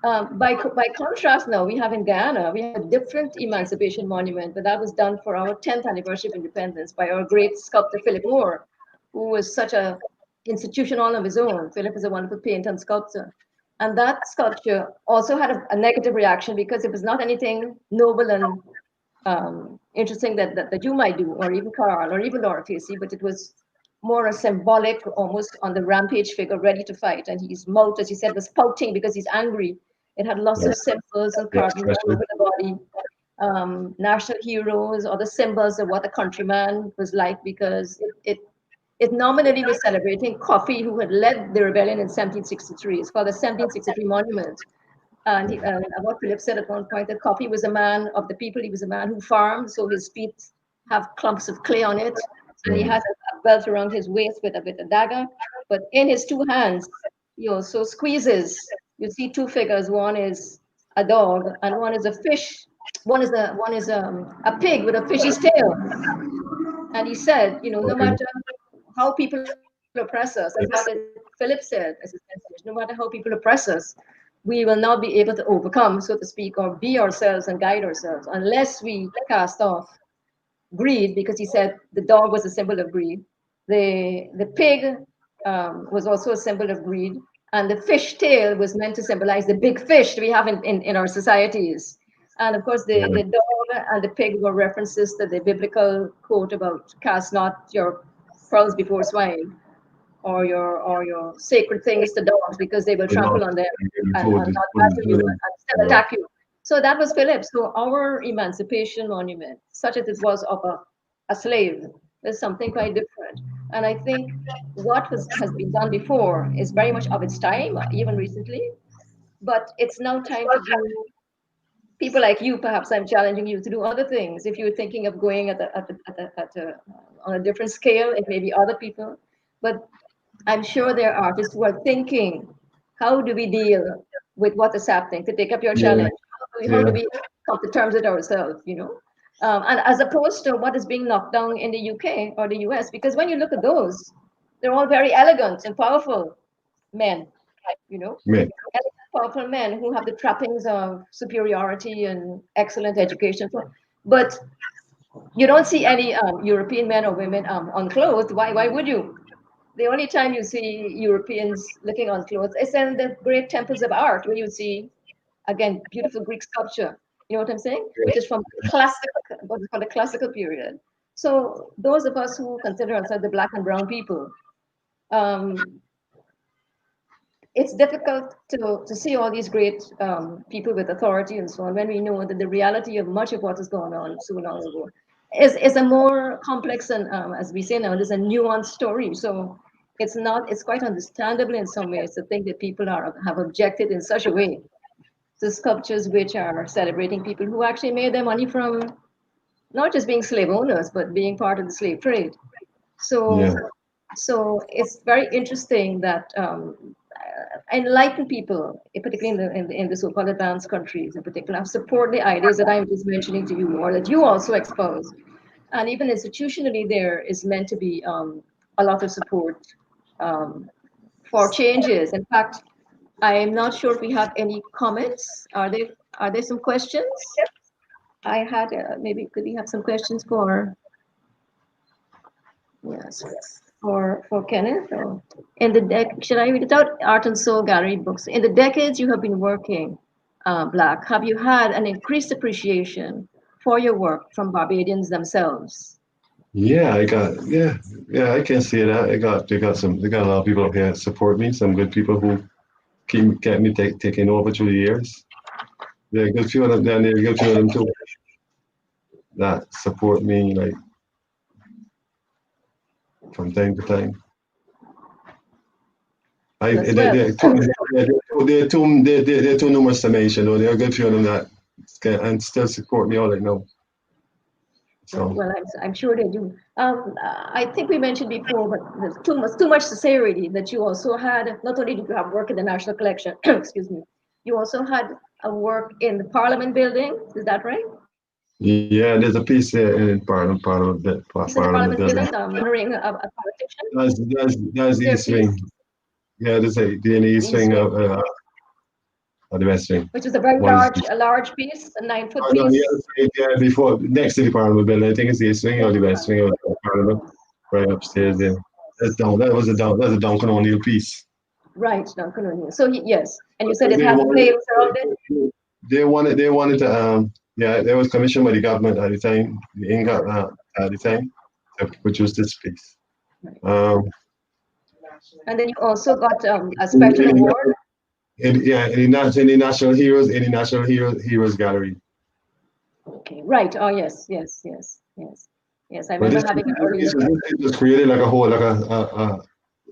By contrast, now we have in Guyana, we have a different emancipation monument, but that was done for our 10th anniversary of independence by our great sculptor, Philip Moore, who was such an institution all of his own. Philip is a wonderful painter and sculptor. And that sculpture also had a negative reaction, because it was not anything noble and interesting that you might do, or even Carl, or even Laura Facey, but it was more a symbolic, almost on the rampage figure, ready to fight. And his mouth, as he said, was pouting because he's angry. It had lots of symbols and carvings all over the body, national heroes, or the symbols of what a countryman was like, because it nominally was celebrating Coffee, who had led the rebellion in 1763. It's called the 1763 Monument. And what Philip said at one point, that Coffee was a man of the people. He was a man who farmed, so his feet have clumps of clay on it. And he has a belt around his waist with a dagger. But in his two hands, he also squeezes. You see two figures. One is a dog, and one is a fish. One is a pig with a fish's tail. And he said, no matter how people oppress us, that's what Philip said as his message. No matter how people oppress us, we will not be able to overcome, so to speak, or be ourselves and guide ourselves, unless we cast off greed, because he said the dog was a symbol of greed. The pig was also a symbol of greed. And the fish tail was meant to symbolize the big fish we have in our societies. And of course, the dog and the pig were references to the biblical quote about cast not your pearls before swine. your sacred things to dogs because they will trample on them and not battle you and still attack you. So that was Philip. So our emancipation monument, such as it was of a slave, is something quite different. And I think what has been done before is very much of its time, even recently. But it's now time to do people like you. Perhaps I'm challenging you to do other things. If you're thinking of going on a different scale, it may be other people. But I'm sure there are artists who are thinking, how do we deal with what is happening to take up your challenge? How do we come to terms with ourselves, you know? And as opposed to what is being knocked down in the UK or the US, because when you look at those, they're all very elegant and powerful men, you know? Elegant, powerful men who have the trappings of superiority and excellent education. But you don't see any European men or women unclothed. Why would you? The only time you see Europeans looking unclothed is in the great temples of art, where you see, again, beautiful Greek sculpture. You know what I'm saying? Which is from what is called the classical period. So those of us who consider ourselves the black and brown people, it's difficult to see all these great people with authority and so on when we know that the reality of much of what has gone on so long ago is a more complex and, as we say now, there's a nuanced story. So it's quite understandable in some ways to think that people have objected in such a way to sculptures which are celebrating people who actually made their money from not just being slave owners, but being part of the slave trade. So it's very interesting that enlightened people, particularly in the so-called advanced countries in particular, support the ideas that I'm just mentioning to you, or that you also expose. And even institutionally, there is meant to be a lot of support for changes. In fact, I'm not sure if we have any comments. Are there some questions? I had maybe could we have some questions for yes for Kenneth? Or in the should I read it out? Art and Soul Gallery books. In the decades you have been working, Black, have you had an increased appreciation for your work from Barbadians themselves? Yeah, I can see that. They got a lot of people up here that support me, some good people who kept me taking over through the years. There are a good few of them down there, a good few of them too that support me like from time to time. They're too numerous to mention, though. There are a good few of them that can and still support me all right now. So. Well, I'm sure they do. I think we mentioned before, but there's too much to say already, that you also had, not only did you have work in the National Collection, excuse me, you also had a work in the Parliament building, is that right? Yeah, there's a piece there in Parliament building, honoring a politician. That's the East Wing. Yeah, there's the East Wing of the West Wing. Which is a very large piece, a 9-foot piece. Yeah, before, next to the Parliament building. I think it's the East Wing or the West Wing of the Parliament, right upstairs there. That's a Duncan O'Neill piece. Right, Duncan O'Neill. So yes, and you said it had flames around it. They wanted to it was commissioned by the government at the time, the INGA at the time, to produce this piece. Right. And then you also got a special award. In the National Heroes Gallery. Okay, right. Oh yes. I remember having an earlier. It was created like a whole,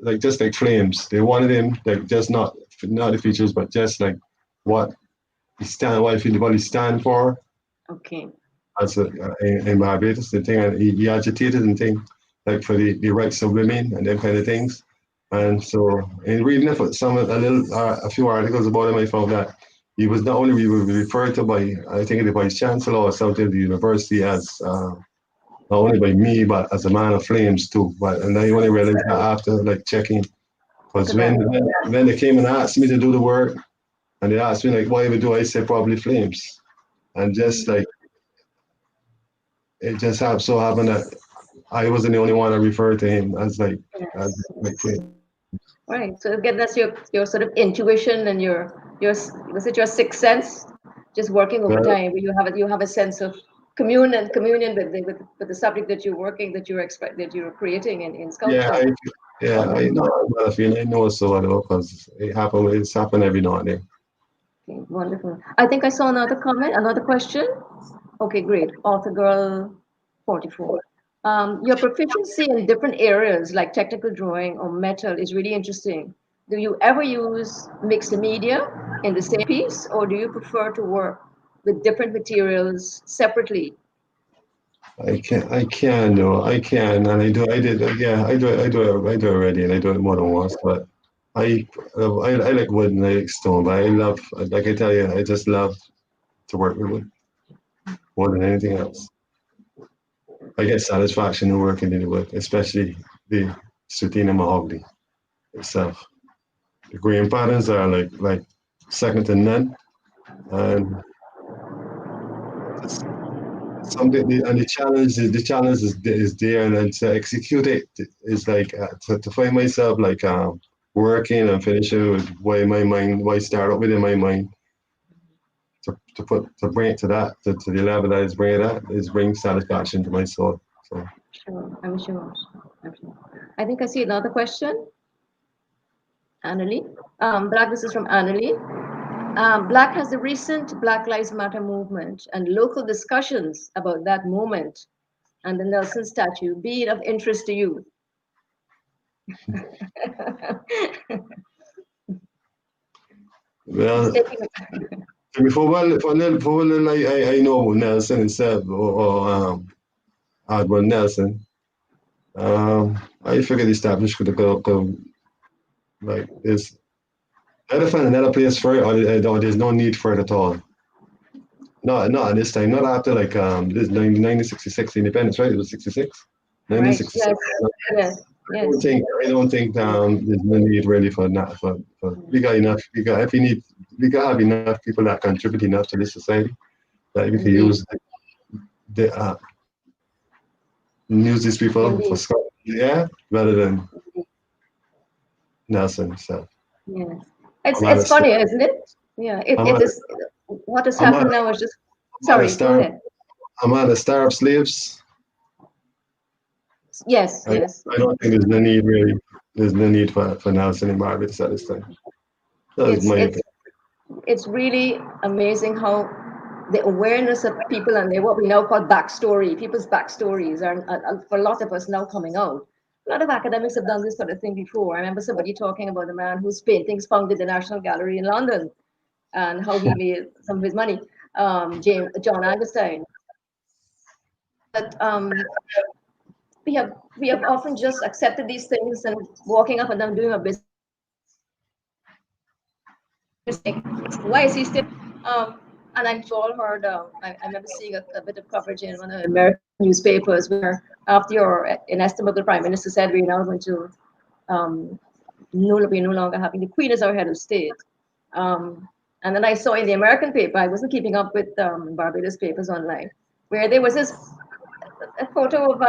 like just like flames. They wanted him like just not the features, but just like what he stand for. Okay. As in Barbados, the thing, and he agitated and thing like for the rights of women and them kind of things. And so, in reading a few articles about him, I found that he was not only referred to by, I think, the vice chancellor or something at the university as not only by me, but as a man of flames too. And I only realized that after like checking, because when they came and asked me to do the work, and they asked me like, what I would do, I said probably flames, and just like it just so happened that I wasn't the only one that referred to him as like flames. Right. So again, that's your sort of intuition and your was it your sixth sense, just working over time, where you have a sense of communion with the subject that you're working, that you're creating in sculpture. Yeah, I know how I feel. I know so I know because it's happened every now and then. Okay, wonderful. I think I saw another comment, another question. Okay, great. Author Girl 44. Your proficiency in different areas like technical drawing or metal is really interesting. Do you ever use mixed media in the same piece, or do you prefer to work with different materials separately? I can, and I do, I did, yeah, I do already, and I do it more than once, but I, I like wood and I like stone, but I love, like I tell you, I just love to work with wood more than anything else. I get satisfaction in working in the wood, especially the Sutina mahogany itself. The grain patterns are like second to none, and it's something. And the challenge is there, and then to execute it is like to find myself like working and finishing with why start up within my mind to bring it to that to the level that is bringing that is bring satisfaction to my soul. So Sure, I'm sure. I'm sure. I think I see another question. Annalie. Black, this is from Annalie. Black has the recent Black Lives Matter movement and local discussions about that movement and the Nelson statue be it of interest to you? It's well, taking, for well, I know Nelson himself or Hardwell Nelson. I figured the establish could go like this. I find another place for it, or there's no need for it at all. Not at this time. Not after like this 1966 independence, right? It was 66, right. 1966. Yes. Yes. Yes. I don't think there's no need really for that. For we got enough. If we need, we got have enough people that contribute enough to this society that we can Indeed. the use these people for Indeed. scholarship, yeah, rather than Nelson. So Yes. I'm at It's a start. funny, isn't it? Yeah. I'm It at is. What has I'm at happened now is just. I'm at a Sorry. Go star. ahead. I'm at a star of slaves. Yes. Yes. I don't think there's no need really. There's no need for Nelson and Barbados at this time. That's It's my it's opinion. it's really amazing how the awareness of people and what we now call backstory, people's backstories are for a lot of us now coming out. A lot of academics have done this sort of thing before. I remember somebody talking about a man whose paintings founded the National Gallery in London and how he made some of his money, John Augustine. But we have often just accepted these things and walking up and down doing a business. Why is he still? And I've all heard. I remember seeing a bit of coverage in one of the American newspapers where, after your inestimable prime minister said we're now going to, we're no longer having the Queen as our head of state. And then I saw in the American paper, I wasn't keeping up with Barbados papers online, where there was this a photo of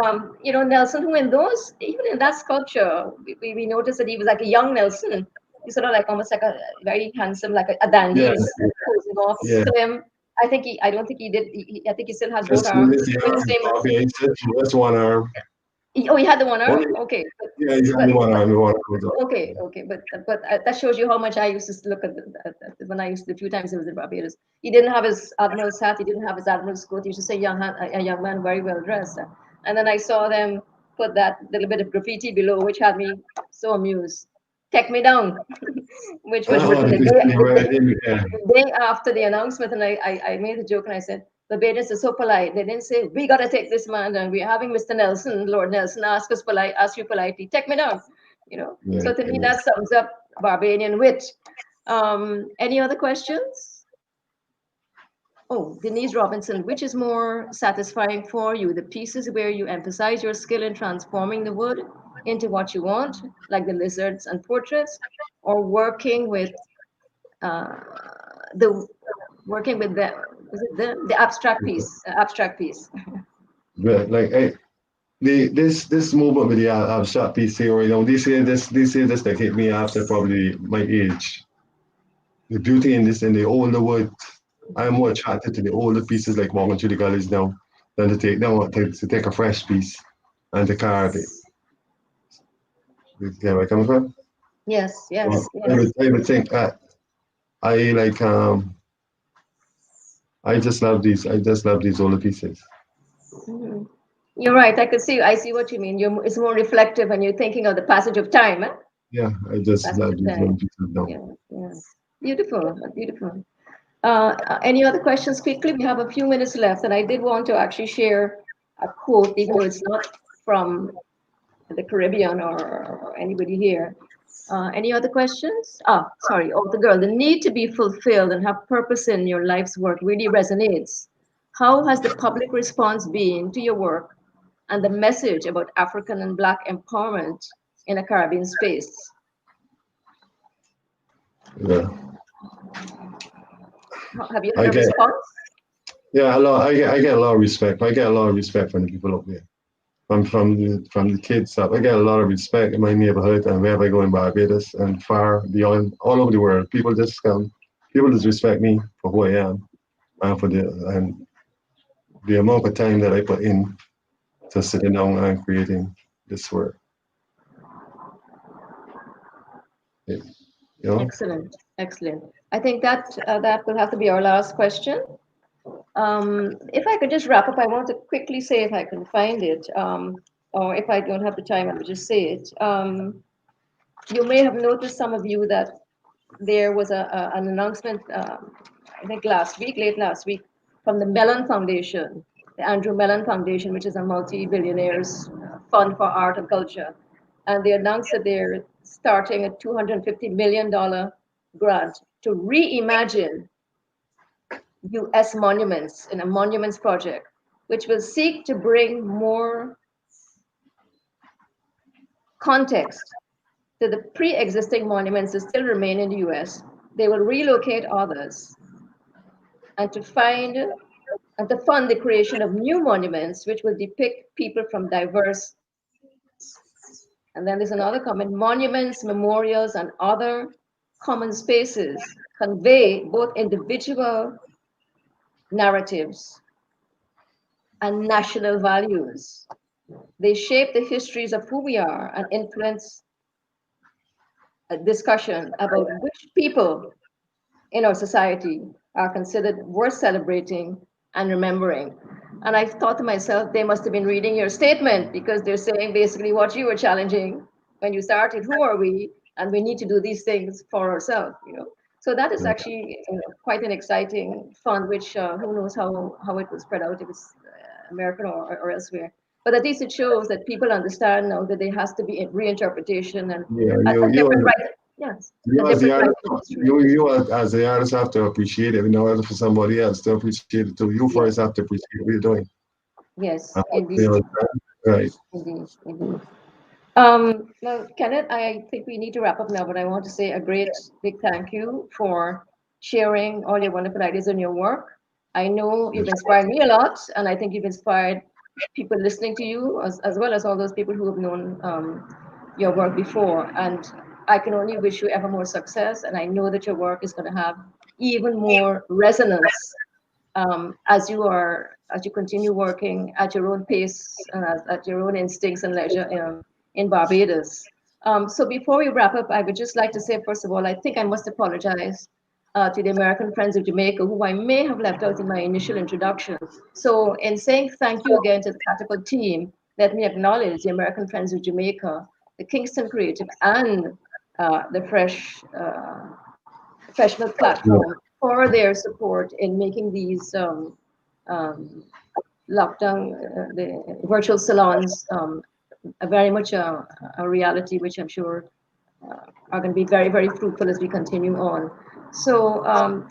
Nelson, who in those even in that sculpture we noticed that he was like a young Nelson. He's sort of like almost like a very handsome, like a dandy. Yeah, He's posing off yeah. slim. I don't think he did. I think he still had both Just arms. this the With the arm. same. Okay, just one arm. Oh, he had the one arm. Only, Okay, yeah, he's but only one arm. One arm. okay, okay, but that shows you how much I used to look at when I used to, the few times I was in Barbados. He didn't have his admiral's hat. He didn't have his admiral's coat. He used to say a young man, very well dressed. And then I saw them put that little bit of graffiti below, which had me so amused. Take me down, which was Oh, written right in, yeah. the day after the announcement. And I made a joke and I said, Barbadians are so polite. They didn't say, we got to take this man and we're having Mr. Nelson, Lord Nelson, ask you politely, take me down. Yeah, So to me, yeah. that sums up Barbadian wit. Any other questions? Oh, Denise Robinson, which is more satisfying for you? The pieces where you emphasize your skill in transforming the wood into what you want, like the lizards and portraits, or uh, the working with the is it the abstract piece. But like, hey, this movement with the abstract piece here, this year this that hit me after probably my age. The beauty in this and the older wood, I'm more attracted to the older pieces like walking through the galleries now than to take a fresh piece and to carve it. You get where I come from? Yes, So yes, yes. I would think that I like I just love these older pieces. Mhm. You're right. I see what you mean. It's more reflective and you're thinking of the passage of time, eh? Yeah, I just Passage love of these older time. pieces now. Yeah, yeah. Beautiful, beautiful. Any other questions quickly? We have a few minutes left, and I did want to actually share a quote, even though it's not from the Caribbean or anybody here. Any other questions? Sorry. Oh, the girl. The need to be fulfilled and have purpose in your life's work really resonates. How has the public response been to your work and the message about African and Black empowerment in a Caribbean space? Yeah, Have you had I a get response? yeah a lot. I get a lot of respect. I get a lot of respect from the people up there. From the kids up. I get a lot of respect in my neighborhood and wherever I go in Barbados and far beyond, all over the world. People just come. People just respect me for who I am and for the amount of time that I put in to sitting down and creating this work. You know? Excellent, excellent. I think that that will have to be our last question. If I could just wrap up, I want to quickly say if I can find it, or if I don't have the time, I will just say it. You may have noticed, some of you, that there was an announcement, I think late last week, from the Mellon Foundation, the Andrew Mellon Foundation, which is a multi-billionaires fund for art and culture. And they announced that they're starting a $250 million grant to reimagine US monuments in a monuments project, which will seek to bring more context to the pre-existing monuments that still remain in the US. They will relocate others and to find and to fund the creation of new monuments which will depict people from diverse. And then there's another comment: monuments, memorials, and other common spaces convey both individual narratives and national values. They shape the histories of who we are and influence a discussion about which people in our society are considered worth celebrating and remembering. And I thought to myself, they must have been reading your statement, because they're saying basically what you were challenging when you started: who are we? And we need to do these things for ourselves, you know. So that is actually, quite an exciting fund, which who knows how it will spread out, if it's American or elsewhere. But at least it shows that people understand now that there has to be a reinterpretation and Yeah, a different right. Yes, a you as the different right artist, to history. as the artist have to appreciate it in order for somebody else to appreciate it too. You Yes, first have to appreciate what you're doing. yes, You indeed, know, right. indeed, indeed. Well, Kenneth, I think we need to wrap up now, but I want to say a great big thank you for sharing all your wonderful ideas and your work. I know you've inspired me a lot, and I think you've inspired people listening to you, as well as all those people who have known your work before. And I can only wish you ever more success, and I know that your work is going to have even more resonance as you continue working at your own pace and at your own instincts and leisure in Barbados. So before we wrap up, I would just like to say, first of all, I think I must apologize to the American Friends of Jamaica, who I may have left out in my initial introduction. So in saying thank you again to the CATAPULT team, let me acknowledge the American Friends of Jamaica, the Kingston Creative, and the Fresh Milk platform for their support in making these um, lockdown, the virtual salons, very much a reality, which I'm sure are going to be very, very fruitful as we continue on. So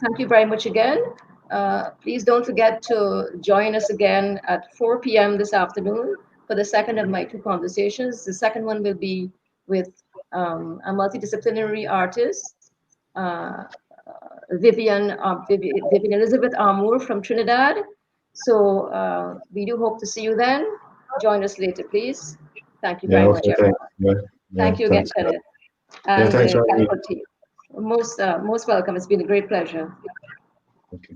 thank you very much again. Please don't forget to join us again at 4 p.m. this afternoon for the second of my two conversations. The second one will be with a multidisciplinary artist, uh, Vivian Elizabeth Armour from Trinidad. So we do hope to see you then. Join us later, please. Thank you Yeah, very much, okay, everyone. thanks. Yeah, yeah, Thank you again, thanks. Kenneth, Yeah, and thanks the for having me. Catapult team. Most welcome. It's been a great pleasure. Okay.